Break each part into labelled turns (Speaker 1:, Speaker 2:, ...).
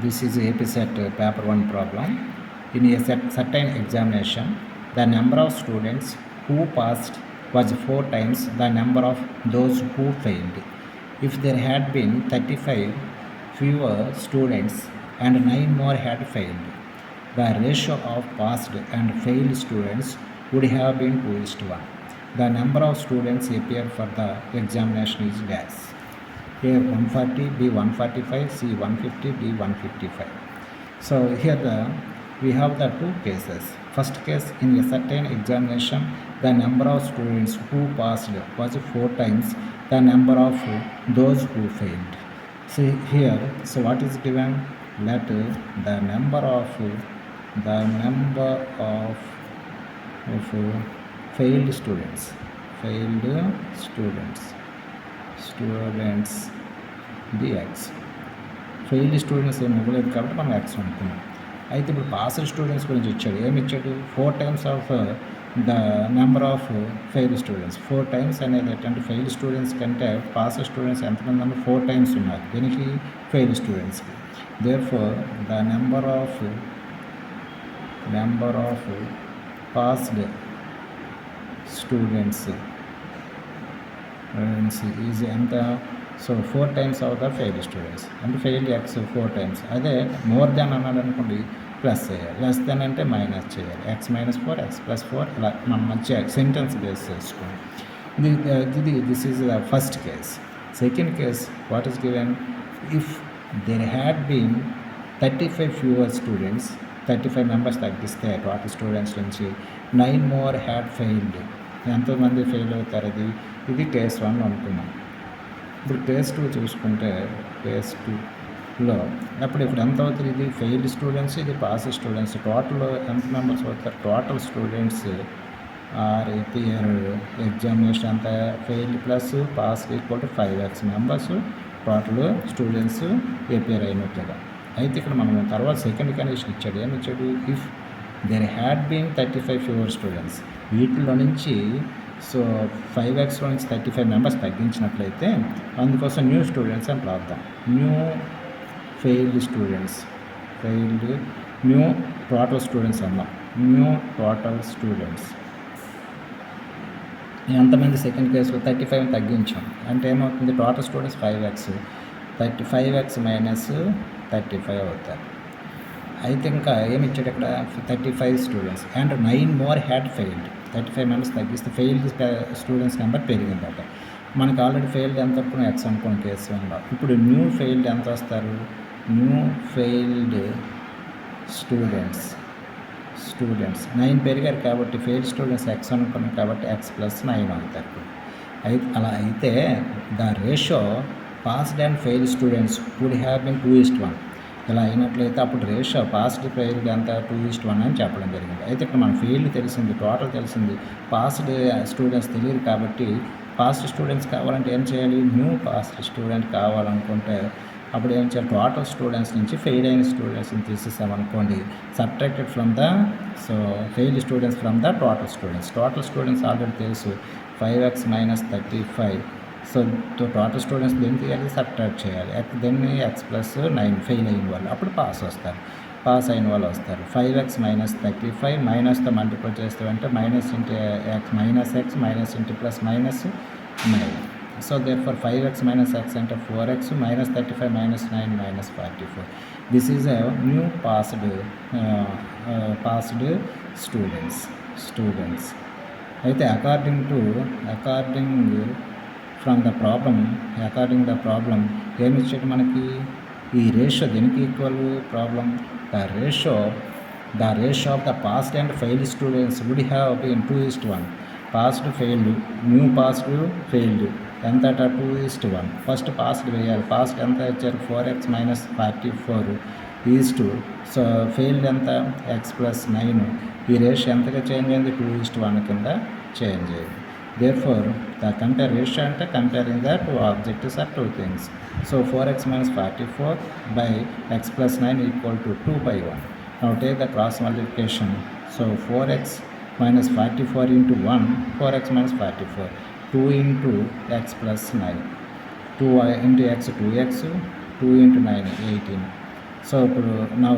Speaker 1: This is APSET paper 1 problem. In a certain examination, the number of students who passed was 4 times the number of those who failed. If there had been 35 fewer students and 9 more had failed, the ratio of passed and failed students would have been 2:1. The number of students appeared for the examination is dash. A 140, B 145, C 150, D 155. So here we have the two cases. First case, in a certain examination, the number of students who passed was 4 times the number of those who failed. See here, so what is given? Let the number of failed students dx. Failed students ఏమి ఇవ్వలేదు కాబట్టి మనం X అనుకున్నాం. అయితే ఇప్పుడు passed students గురించి ఇచ్చాడు. ఏమి ఇచ్చాడు? 4 times of the number of failed students. 4 times అనేది ఏంటంటే ఫెయిల్డ్ స్టూడెంట్స్ కంటే పాస్డ్ స్టూడెంట్స్ ఎంతమంది ఉన్నారు? 4 times ఉన్నారు. దీనికి ఫెయిల్డ్ స్టూడెంట్స్కి. Therefore the number of passed students is ఎంత? So 4 times of the failed students అంటే ఫెయిల్డ్ ఎక్స్ 4 times. అదే మోర్ దాన్ అన్నాడు అనుకోండి, ప్లస్ చేయాలి. లెస్ దాన్ అంటే మైనస్ చేయాలి. ఎక్స్ మైనస్ 4, ఎక్స్ ప్లస్ 4 ఇలా మనం మంచిగా సెంటెన్స్ బేస్ చేసుకోండి. This is the first case. Second case, what is given? If there had been 35 fewer students, 35 members తగ్గిస్తే టోటల్ స్టూడెంట్స్ నుంచి 9 more హ్యాడ్ ఫెయిల్డ్. ఎంతోమంది fail అవుతారు? ఇది కేస్ 1 అనుకున్నాం. ఇప్పుడు కేస్ 2 చూసుకుంటే, కేస్ 2లో అప్పుడు ఇప్పుడు ఎంత అవుతుంది? ఇది ఫెయిల్డ్ స్టూడెంట్స్, ఇది పాస్ స్టూడెంట్స్. టోటల్ ఎంత మెంబర్స్ అవుతారు? Total students are appeared examination అంతా failed plus pass equal to 5x members total students appeared అయినట్లుగా. అయితే ఇక్కడ మనం తర్వాత సెకండ్ కండిషన్ ఇచ్చాడు. ఏమి ఇచ్చాడు? If there had been 35 fewer students. వీటిలో నుంచి సో 5xలో నుంచి 35 members తగ్గించినట్లయితే అందుకోసం న్యూ స్టూడెంట్స్ అని రాద్దాం. New failed students, new total students అన్నాం. న్యూ టోటల్ స్టూడెంట్స్ ఎంతమంది? సెకండ్ కేసులో 35 తగ్గించాం అంటే ఏమవుతుంది? Total students 5x, 35x minus 35 అవుతారు. అయితే ఇంకా ఏమి ఇచ్చాడు ఇక్కడ? 35 students and 9 more had failed. 35 members తగ్గిస్తే ఫెయిల్డ్ స్టూడెంట్స్ నెంబర్ పెరిగిందట. మనకు ఆల్రెడీ ఫెయిల్డ్ ఎంత అనుకున్న ఎక్స్ అనుకున్న కేసు ఉందా. ఇప్పుడు న్యూ ఫెయిల్డ్ ఎంత వస్తారు? న్యూ ఫెయిల్డ్ స్టూడెంట్స్ 9 పెరిగారు కాబట్టి ఫెయిల్డ్ స్టూడెంట్స్ ఎక్స్ అనుకున్నాం కాబట్టి ఎక్స్ ప్లస్ 9 అవుతారు. అలా అయితే the ratio passed and failed students would have been 2:1. ఇలా అయినట్లయితే అప్పుడు రేషియో పాస్డ్ ఫెయిల్డ్ ఎంత? 2:1 అని చెప్పడం జరిగింది. అయితే ఇక్కడ మన ఫెయిల్డ్ తెలిసింది, టోటల్ తెలిసింది, పాస్డ్ స్టూడెంట్స్ తెలియదు కాబట్టి పాస్డ్ స్టూడెంట్స్ కావాలంటే ఏం చేయాలి? న్యూ పాస్డ్ స్టూడెంట్ కావాలనుకుంటే అప్పుడు ఏం చేయాలి? టోటల్ స్టూడెంట్స్ నుంచి ఫెయిల్ అయిన స్టూడెంట్స్ని తీసేసామనుకోండి. Subtracted from the failed students from the total students. Total students already తెలుసు 5x minus 35. So total students దేన్ని తీయాలి? సబ్ట్రాక్ట్ చేయాలి. దెన్ని ఎక్స్ ప్లస్ 9 ఫెయిల్ అయిన వాళ్ళు అప్పుడు పాస్ వస్తారు. పాస్ అయిన వాళ్ళు వస్తారు. 5x మైనస్ 35 మైనస్తో మల్టిప్లై చేస్తామంటే minus into x minus x minus into plus minus 9. So therefore 5x minus x అంటే 4x minus 35 minus 9 minus 44. This is a new passed students. అయితే అకార్డింగ్ ద ప్రాబ్లం ఏమి ఇచ్చాడు మనకి? ఈ రేషియో దేనికి equal? Problem the ratio of the passed and failed students would have been 2:1. Passed failed, new passed failed ఎంత? 2:1. First passed వేయాలి. Passed ఎంత ఇచ్చారు? 4x minus 44 ఈజ్2. సో ఫెయిల్డ్ ఎంత? X plus 9. ఈ రేషియో ఎంతగా చేంజ్ అయింది? 2:1 కింద చేంజ్ అయింది. Therefore, the compare ratio అంటే comparing the two objectives are two things. So 4x minus 44 by x plus 9 equal to 2/1. Now take the cross multiplication. So 4x minus 44 into 1, 4x minus 44, 2 into x plus 9, 2 into x 2x, 2 into 9 18. So ఇప్పుడు now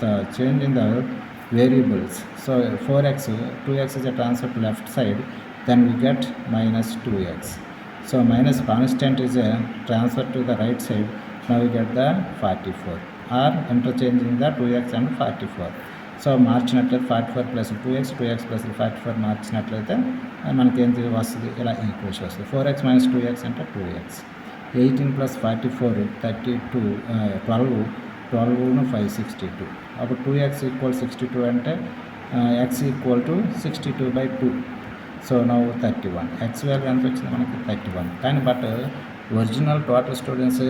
Speaker 1: the change in the variables. So 4x, 2x is a transfer to left side, then we get minus 2x. So minus constant is a transfer to the right side, now we get the 44, or interchanging the 2x and 44. So మార్చినట్లయితే 44 plus 2x plus 44 మార్చినట్లయితే మనకి ఏం వస్తుంది, ఇలా equation వస్తుంది. 4x minus 2x అంటే 2x. 18 plus 44 32, 12 5 62. అప్పుడు 2x equal 62 అంటే x equal to 62/2. So now 31. x value ఎంత వచ్చింది మనకి 31. కానీ బట్ ఒరిజినల్ టోటల్ స్టూడెంట్స్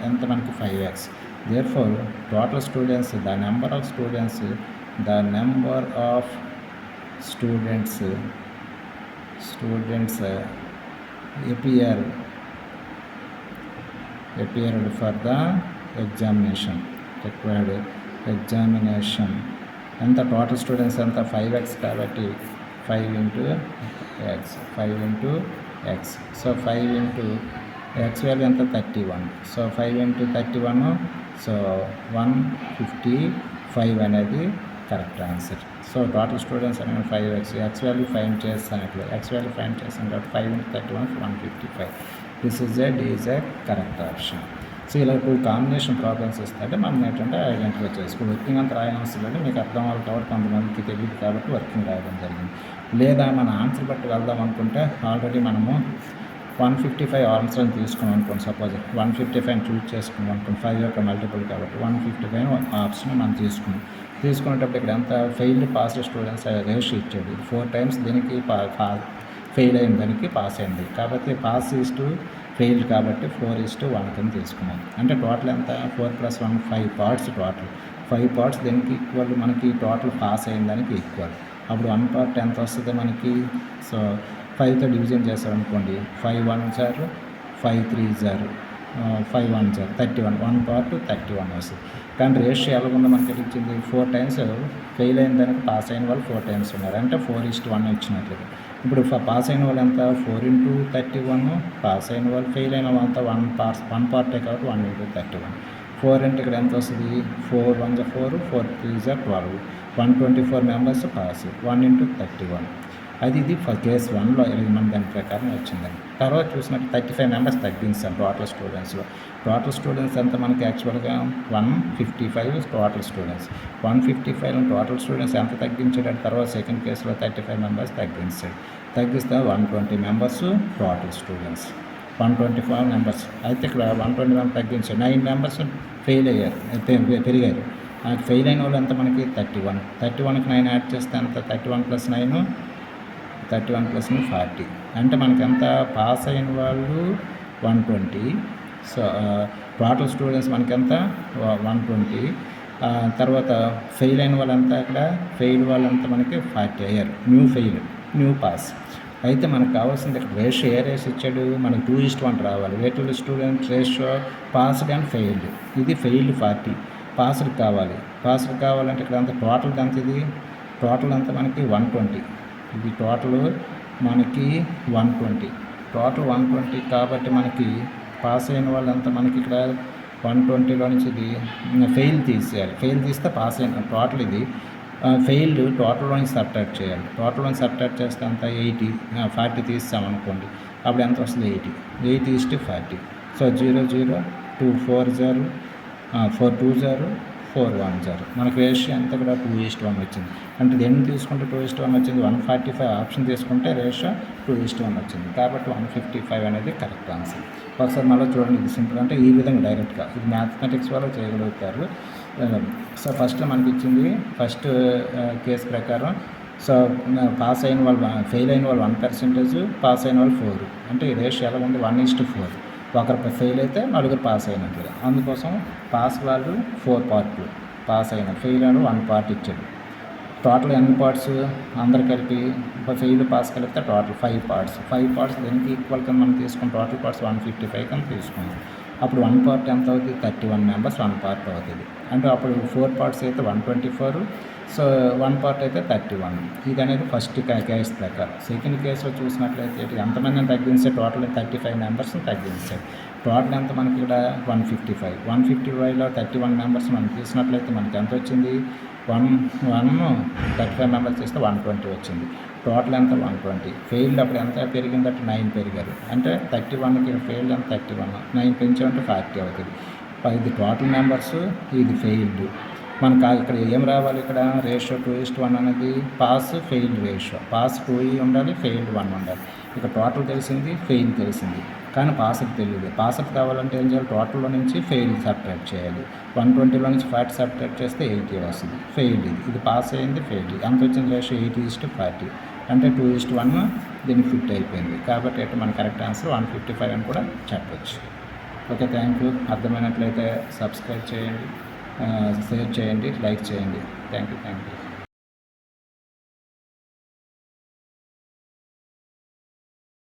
Speaker 1: ఎంత మనకి 5x. Therefore total students, the number of students appeared for the examination, required examination. ఎంత టోటల్ స్టూడెంట్స్ ఎంత 5x కాబట్టి 5 into x. So 5 into x value ఎంత 31. సో 5 into 31, సో 155 అనేది correct answer. So total students అనేది 5x. X value find చేస్తాను కాబట్టి 5 into 31 155. This is a correct option. So ఇలా 2 combination problems ఇస్తుంటే మనం ఏంటంటే ఐడెంటిఫై చేసుకోవాలి. వర్కింగ్ అంతా రాయడం అవసరం లేదు, మీకు అర్థం అవ్వాలి కాబట్టి కొంతమందికి తెలియదు కాబట్టి వర్కింగ్ రాయడం జరిగింది. లేదా మన ఆన్సర్ బట్టి వెళ్దాం అనుకుంటే ఆల్రెడీ మనము 155 ఆన్సర్ అని తీసుకున్నాం అనుకోండి. సపోజ్ 155 చూజ్ చేసుకున్నాం అనుకోండి, 5 యొక్క మల్టిపుల్ కాబట్టి 155 ఆప్షన్ మనం తీసుకునేటప్పుడు ఇక్కడ ఎంత ఫెయిల్డ్ పాస్డ్ స్టూడెంట్స్ రేషియో ఇచ్చాడు. 4 times దీనికి ఫెయిల్ అయిన దానికి పాస్ అయింది కాబట్టి పాస్ ఈజ్ టు ఫెయిల్డ్ కాబట్టి 4:1 కింద తీసుకున్నాం. అంటే టోటల్ ఎంత 4 + 1 5 పార్ట్స్ టోటల్. 5 పార్ట్స్ దీనికి ఈక్వల్, మనకి టోటల్ పాస్ అయిన దానికి ఈక్వల్. అప్పుడు 1 part ఎంత వస్తుంది మనకి, so 5తో division చేస్తారనుకోండి, 5 1s are 5 3s are 5 1s are 31, 1 part 31 వస్తుంది. కానీ రేషియో ఎలా ఉందో మనకి ఇచ్చింది 4 times ఫెయిల్ అయిన దానికి పాస్ అయిన వాళ్ళు 4 times ఉన్నారు, అంటే 4:1 ఇచ్చినట్లుగా. ఇప్పుడు పాస్ అయిన వాళ్ళు ఎంత 4 into 31, పాస్ అయిన వాళ్ళు ఫెయిల్ అయిన వాళ్ళంతా 1 పార్టే కాబట్టి 1 into 31. 4 అంటే ఇక్కడ ఎంత వస్తుంది, 4 1s are 4, 4 3s are 12, 124 members pass, 1 into 31. అది ఇది కేస్ 1లో మన దాని ప్రకారం వచ్చిందండి. తర్వాత చూసినట్టు 35 members తగ్గించాం టోటల్ స్టూడెంట్స్లో. టోటల్ స్టూడెంట్స్ అంతా మనకి యాక్చువల్గా 155 టోటల్ స్టూడెంట్స్. 155 టోటల్ స్టూడెంట్స్ ఎంత తగ్గించాడు, తర్వాత సెకండ్ కేసులో 35 members తగ్గిస్తే 120 members టోటల్ స్టూడెంట్స్. 124 members అయితే ఇక్కడ 120 members తగ్గించాడు. 9 members ఫెయిల్ అయ్యారు, పెరిగారు. ఫెయిల్ అయిన వాళ్ళు ఎంత మనకి 31. 31కి 9 యాడ్ చేస్తే ఎంత 31 + 9 40. అంటే మనకి ఎంత పాస్ అయిన వాళ్ళు 120. సో టోటల్ స్టూడెంట్స్ మనకి ఎంత 120. తర్వాత ఫెయిల్ అయిన వాళ్ళంతా ఇక్కడ ఫెయిల్ వాళ్ళంతా మనకి 40 అయ్యారు. New pass. అయితే మనకు కావాల్సింది ఇక్కడ రేషియో ఏ రేషియో ఇచ్చాడు, మనకు 2:1 రావాలి. వేటిల్ student ratio passed and failed. ఇది ఫెయిల్డ్ 40, పాస్డ్ కావాలంటే ఇక్కడ అంత టోటల్ ఎంత, ఇది టోటల్ అంతా మనకి 120. ఇది టోటల్ మనకి 120. టోటల్ 120 కాబట్టి మనకి పాస్ అయిన వాళ్ళంతా మనకి ఇక్కడ 120లో నుంచి ఇది ఫెయిల్ తీసేయాలి. ఫెయిల్ తీస్తే పాస్ అయిన టోటల్ ఇది ఫెయిల్డ్ టోటల్లోని సబ్ట్రాక్ట్ చేయాలి. టోటల్లోని సబ్ట్రాక్ట్ చేస్తే అంత 80, 40 తీస్తామనుకోండి, అప్పుడు ఎంత వస్తుంది 80:40. సో 0 0 2 4 0 4 2 0 4 1 0. మనకు రేషియో అంతా కూడా 2:1 వచ్చింది. అంటే దేన్ని తీసుకుంటే 2:1 వచ్చింది, 145 ఆప్షన్ తీసుకుంటే రేషియో 2:1 వచ్చింది. కాబట్టి 155 అనేది కరెక్ట్ ఆన్సర్. ఒకసారి మళ్ళీ చూడండి, ఇది సింపుల్. అంటే ఈ విధంగా డైరెక్ట్గా ఇది మ్యాథమెటిక్స్ వల్ల చేయగలుగుతారు. సో ఫస్ట్ మనకి ఇచ్చింది ఫస్ట్ కేసు ప్రకారం. సో పాస్ అయిన వాళ్ళు ఫెయిల్ అయిన వాళ్ళు 1%, పాస్ అయిన వాళ్ళు 4. అంటే ఈ రేషియో ఎలా ఉంది 1:4. ఒకరు ఫెయిల్ అయితే 4 పాస్ అయినట్లుగా. అందుకోసం పాస్ వాళ్ళు 4 పార్ట్లు, పాస్ అయిన ఫెయిల్ అని 1 పార్ట్ ఇచ్చాడు. టోటల్ ఎన్ని పార్ట్స్ అందరు కలిపి ఫెయిల్ పాస్ కలిపితే టోటల్ 5 పార్ట్స్. 5 పార్ట్స్ దీనికి ఈక్వల్ కింద మనం తీసుకుని టోటల్ పార్ట్స్ 155 కింద తీసుకున్నాం. అప్పుడు 1 part ఎంత అవుతుంది 31 members 1 part అవుతుంది. అంటే అప్పుడు 4 parts అయితే 124, సో 1 part అయితే 31. ఇది అనేది ఫస్ట్ కేసు ప్రకారం. సెకండ్ కేసులో చూసినట్లయితే ఎంతమందిని తగ్గించే టోటల్ 35 members తగ్గించారు. టోటల్ ఎంత మనకి ఇక్కడ 155లో 31 మెంబర్స్ మనం తీసినట్లయితే మనకి ఎంత వచ్చింది, 35 మెంబర్స్ తీస్తే 120 వచ్చింది. టోటల్ ఎంత 120. ఫెయిల్డ్ అప్పుడు ఎంత పెరిగిందంటే 9 పెరిగారు. అంటే 31కి ఫెయిల్డ్ ఎంత 31, 9 పెంచామంటే 40 అవుతుంది. ఇది టోటల్ మెంబర్స్, ఇది ఫెయిల్డ్. మనకు ఇక్కడ ఏం రావాలి, ఇక్కడ రేషియో 2:1 అనేది పాస్ ఫెయిల్ రేషియో. పాస్ 2 ఉండాలి, ఫెయిల్డ్ 1 ఉండాలి. ఇక టోటల్ తెలిసింది, ఫెయిల్ తెలిసింది, కానీ పాస్కి తెలియదు. పాస్కి కావాలంటే ఏం చేయాలి, టోటల్లో నుంచి ఫెయిల్ సబ్ట్రాక్ట్ చేయాలి. 120లో నుంచి 40 సబ్ట్రాక్ట్ చేస్తే 80 వస్తుంది. ఫెయిల్డ్ ఇది పాస్ అయింది, ఫెయిల్డ్ ఎంత వచ్చింది రేషియో 80:40, అంటే 2:1 దీనికి ఫిట్ అయిపోయింది. కాబట్టి అంటే మన కరెక్ట్ ఆన్సర్ 155 అని కూడా చెప్పచ్చు. Okay, thank you. అర్థమైనట్లయితే సబ్స్క్రైబ్ చేయండి, షేర్ చేయండి, లైక్ చేయండి. Thank you.